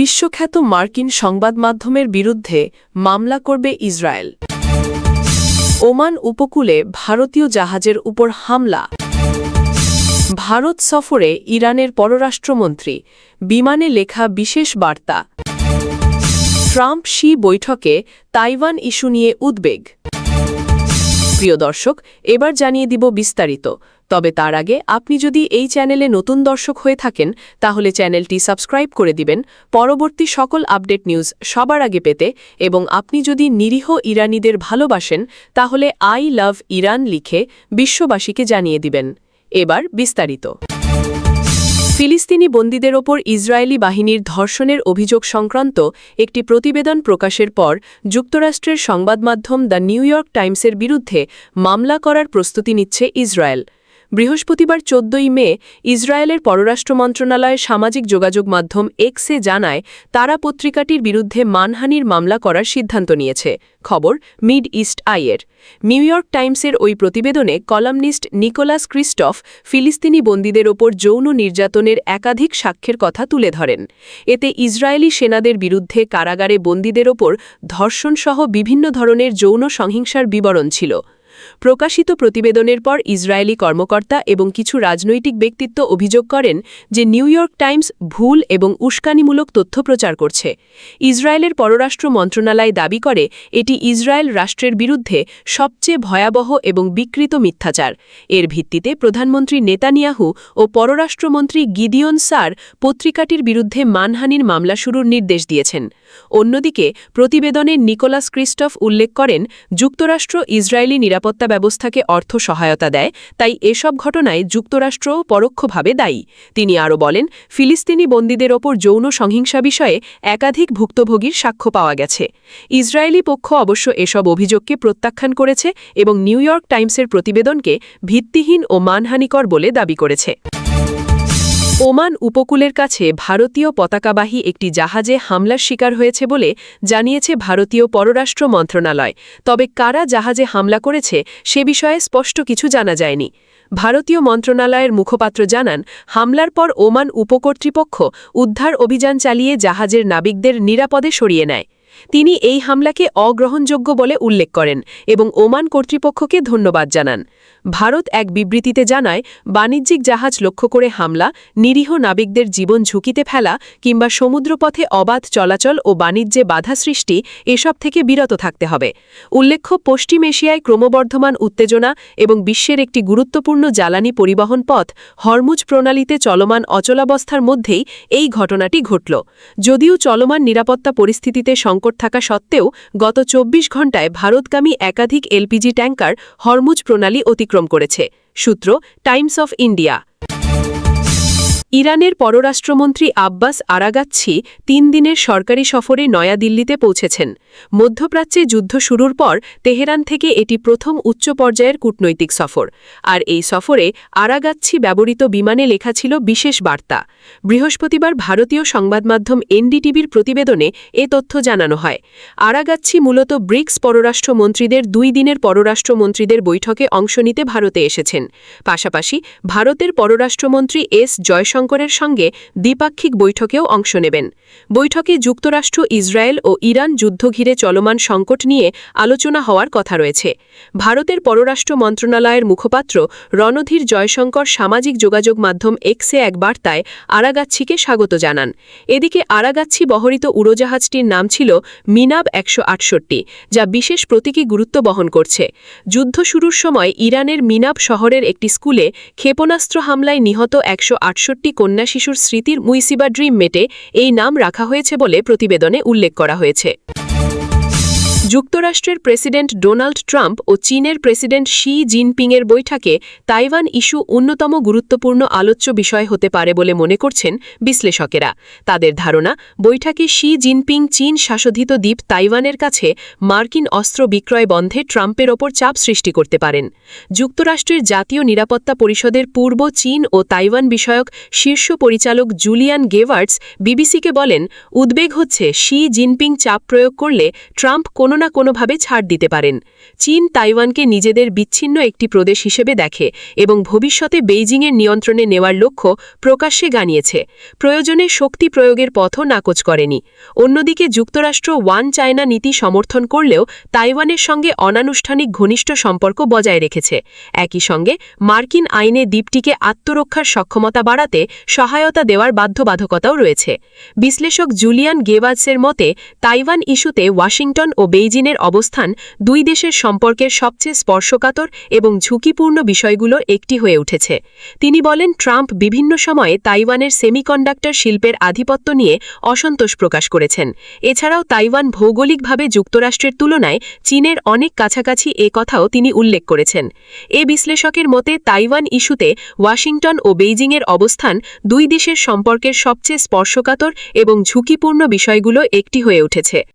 বিশ্বখ্যাত মার্কিন সংবাদমাধ্যমের বিরুদ্ধে মামলা করবে ইসরায়েল। ওমান উপকূলে ভারতীয় জাহাজের উপর হামলা। ভারত সফরে ইরানের পররাষ্ট্রমন্ত্রী, বিমানে লেখা বিশেষ বার্তা। ট্রাম্প শি বৈঠকে তাইওয়ান ইস্যু নিয়ে উদ্বেগ। প্রিয় দর্শক, এবার জানিয়ে দিব বিস্তারিত। তবে তার আগে আপনি যদি এই চ্যানেলে নতুন দর্শক হয়ে থাকেন তাহলে চ্যানেলটি সাবস্ক্রাইব করে দিবেন পরবর্তী সকল আপডেট নিউজ সবার আগে পেতে, এবং আপনি যদি নিরীহ ইরানিদের ভালোবাসেন তাহলে আই লাভ ইরান লিখে বিশ্ববাসীকে জানিয়ে দিবেন। এবার বিস্তারিত। ফিলিস্তিনি বন্দীদের ওপর ইসরায়েলি বাহিনীর ধর্ষণের অভিযোগ সংক্রান্ত একটি প্রতিবেদন প্রকাশের পর যুক্তরাষ্ট্রের সংবাদমাধ্যম দ্য নিউ ইয়র্ক টাইমসের বিরুদ্ধে মামলা করার প্রস্তুতি নিচ্ছে ইসরায়েল। বৃহস্পতিবার 14 মে ইসরায়েলের পররাষ্ট্র মন্ত্রণালয় সামাজিক যোগাযোগ মাধ্যম এক্সে জানায় তারা পত্রিকাটির বিরুদ্ধে মানহানির মামলা করার সিদ্ধান্ত নিয়েছে। খবর মিড ইস্ট আইয়ের। নিউ ইয়র্ক টাইমসের ওই প্রতিবেদনে কলামনিস্ট নিকোলাস ক্রিস্টফ ফিলিস্তিনি বন্দীদের ওপর যৌন নির্যাতনের একাধিক সাক্ষ্যের কথা তুলে ধরেন। এতে ইসরায়েলি সেনাদের বিরুদ্ধে কারাগারে বন্দীদের ওপর ধর্ষণসহ বিভিন্ন ধরনের যৌন সহিংসার বিবরণ ছিল। প্রকাশিত প্রতিবেদনের পর ইসরায়েলি কর্মকর্তা এবং কিছু রাজনৈতিক ব্যক্তিত্ব অভিযোগ করেন যে নিউ ইয়র্ক টাইমস ভুল এবং উস্কানিমূলক তথ্য প্রচার করছে। ইসরায়েলের পররাষ্ট্র মন্ত্রণালয় দাবি করে এটি ইসরায়েল রাষ্ট্রের বিরুদ্ধে সবচেয়ে ভয়াবহ এবং বিকৃত মিথ্যাচার। এর ভিত্তিতে প্রধানমন্ত্রী নেতানিয়াহু ও পররাষ্ট্রমন্ত্রী গিদিয়ন সার পত্রিকাটির বিরুদ্ধে মানহানির মামলা শুরুর নির্দেশ দিয়েছেন। অন্যদিকে প্রতিবেদনে নিকোলাস ক্রিস্টফ উল্লেখ করেন যুক্তরাষ্ট্র ইসরায়েলি নিরাপত্তা ব্যবস্থাকে অর্থ সহায়তা দেয়, তাই এসব ঘটনায় যুক্তরাষ্ট্রও পরোক্ষভাবে দায়ী। তিনি আরও বলেন ফিলিস্তিনি বন্দীদের ওপর যৌন সহিংসা বিষয়ে একাধিক ভুক্তভোগীর সাক্ষ্য পাওয়া গেছে। ইসরায়েলি পক্ষ অবশ্য এসব অভিযোগকে প্রত্যাখ্যান করেছে এবং নিউ ইয়র্ক টাইমসের প্রতিবেদনকে ভিত্তিহীন ও মানহানিকর বলে দাবি করেছে। ওমান উপকূলের কাছে ভারতীয় পতাকাবাহী একটি জাহাজে হামলার শিকার হয়েছে বলে জানিয়েছে ভারতীয় পররাষ্ট্র মন্ত্রণালয়। তবে কারা জাহাজে হামলা করেছে সে বিষয়ে স্পষ্ট কিছু জানা যায়নি। ভারতীয় মন্ত্রণালয়ের মুখপাত্র জানান হামলার পর ওমান উপকর্তৃপক্ষ উদ্ধার অভিযান চালিয়ে জাহাজের নাবিকদের নিরাপদে সরিয়ে নেয়। তিনি এই হামলাকে অগ্রহণযোগ্য বলে উল্লেখ করেন এবং ওমান কর্তৃপক্ষকে ধন্যবাদ জানান। ভারত এক বিবৃতিতে জানায় বাণিজ্যিক জাহাজ লক্ষ্য করে হামলা, নিরীহ নাবিকদের জীবন ঝুঁকিতে ফেলা কিংবা সমুদ্রপথে অবাধ চলাচল ও বাণিজ্যে বাধা সৃষ্টি এসব থেকে বিরত থাকতে হবে। উল্লেখ্য পশ্চিম এশিয়ায় ক্রমবর্ধমান উত্তেজনা এবং বিশ্বের একটি গুরুত্বপূর্ণ জ্বালানি পরিবহন পথ হরমুজ প্রণালীতে চলমান অচলাবস্থার মধ্যেই এই ঘটনাটি ঘটল। যদিও চলমান নিরাপত্তা পরিস্থিতিতে সংকট থাকা সত্ত্বেও গত 24 ঘণ্টায় ভারতগামী একাধিক এলপিজি ট্যাঙ্কার হরমুজ প্রণালী অতিক্রম করেছে। সূত্র টাইমস অফ ইন্ডিয়া। ইরানের পররাষ্ট্রমন্ত্রী আব্বাস আরাগাচ্ছি 3 দিনের সরকারি সফরে নয়াদিল্লিতে পৌঁছেছেন। মধ্যপ্রাচ্যে যুদ্ধ শুরুর পর তেহরান থেকে এটি প্রথম উচ্চ পর্যায়ের কূটনৈতিক সফর। আর এই সফরে আরাগাচ্ছি ব্যবহৃত বিমানে লেখা ছিল বিশেষ বার্তা। বৃহস্পতিবার ভারতীয় সংবাদমাধ্যম এনডিটিভির প্রতিবেদনে এ তথ্য জানানো হয়। আরাগাচ্ছি মূলত ব্রিক্স পররাষ্ট্রমন্ত্রীদের 2 দিনের পররাষ্ট্রমন্ত্রীদের বৈঠকে অংশ নিতে ভারতে এসেছেন। পাশাপাশি ভারতের পররাষ্ট্রমন্ত্রী এস জয়শঙ্করের সঙ্গে দ্বিপাক্ষিক বৈঠকেও অংশ নেবেন। বৈঠকে যুক্তরাষ্ট্র, ইসরায়েল ও ইরান যুদ্ধ ঘিরে চলমান সংকট নিয়ে আলোচনা হওয়ার কথা রয়েছে। ভারতের পররাষ্ট্র মন্ত্রণালয়ের মুখপাত্র রণধীর জয়শঙ্কর সামাজিক যোগাযোগ মাধ্যম এক্সে এক বার্তায় আরাগাচ্ছিকে স্বাগত জানান। এদিকে আরাগাচ্ছি বহরিত উড়োজাহাজটির নাম ছিল মিনাব 168, যা বিশেষ প্রতীকী গুরুত্ব বহন করছে। যুদ্ধ শুরুর সময় ইরানের মিনাব শহরের একটি স্কুলে ক্ষেপণাস্ত্র হামলায় নিহত 168 কন্যা শিশুর স্মৃতির মুইসিবা ড্রিম মেটে এই নাম রাখা হয়েছে বলে প্রতিবেদনে উল্লেখ করা হয়েছে। যুক্তরাষ্ট্রের প্রেসিডেন্ট ডোনাল্ড ট্রাম্প ও চীনের প্রেসিডেন্ট শি জিনপিংয়ের বৈঠকে তাইওয়ান ইস্যু অন্যতম গুরুত্বপূর্ণ আলোচ্য বিষয় হতে পারে বলে মনে করছেন বিশ্লেষকেরা। তাদের ধারণা বৈঠকে শি জিনপিং চীন শাসিত দ্বীপ তাইওয়ানের কাছে মার্কিন অস্ত্র বিক্রয় বন্ধে ট্রাম্পের ওপর চাপ সৃষ্টি করতে পারেন। যুক্তরাষ্ট্রের জাতীয় নিরাপত্তা পরিষদের পূর্ব চীন ও তাইওয়ান বিষয়ক শীর্ষ পরিচালক জুলিয়ান গেভার্টস বিবিসিকে বলেন উদ্বেগ হচ্ছে শি জিনপিং চাপ প্রয়োগ করলে ট্রাম্প কোনো না কোনোভাবে ছাড় দিতে পারেন। চীন তাইওয়ানকে নিজেদের বিচ্ছিন্ন একটি প্রদেশ হিসেবে দেখে এবং ভবিষ্যতে বেইজিংয়ের নিয়ন্ত্রণে নেওয়ার লক্ষ্য প্রকাশ্যে জানিয়েছে। প্রয়োজনে শক্তি প্রয়োগের পথও নাকচ করেনি। অন্যদিকে যুক্তরাষ্ট্র ওয়ান চায়না নীতি সমর্থন করলেও তাইওয়ানের সঙ্গে অনানুষ্ঠানিক ঘনিষ্ঠ সম্পর্ক বজায় রেখেছে। একই সঙ্গে মার্কিন আইনে দ্বীপটিকে আত্মরক্ষার সক্ষমতা বাড়াতে সহায়তা দেওয়ার বাধ্যবাধকতাও রয়েছে। বিশ্লেষক জুলিয়ান গেভাজসের মতে, তাইওয়ান ইস্যুতে ওয়াশিংটন ও বেইজিংয়ের অবস্থান দুই দেশের সম্পর্কের সবচেয়ে স্পর্শকাতর এবং ঝুঁকিপূর্ণ বিষয়গুলোর একটি হয়ে উঠেছে। তিনি বলেন, ট্রাম্প বিভিন্ন সময়ে তাইওয়ানের সেমিকন্ডাক্টর শিল্পের আধিপত্য নিয়ে অসন্তোষ প্রকাশ করেছেন। এছাড়াও তাইওয়ান ভৌগোলিকভাবে যুক্তরাষ্ট্রের তুলনায় চীনের অনেক কাছাকাছি এ কথাও তিনি উল্লেখ করেছেন। এ বিশ্লেষকের মতে, তাইওয়ান ইস্যুতে ওয়াশিংটন ও বেইজিংয়ের অবস্থান দুই দেশের সম্পর্কের সবচেয়ে স্পর্শকাতর এবং ঝুঁকিপূর্ণ বিষয়গুলো একটি হয়ে উঠেছে।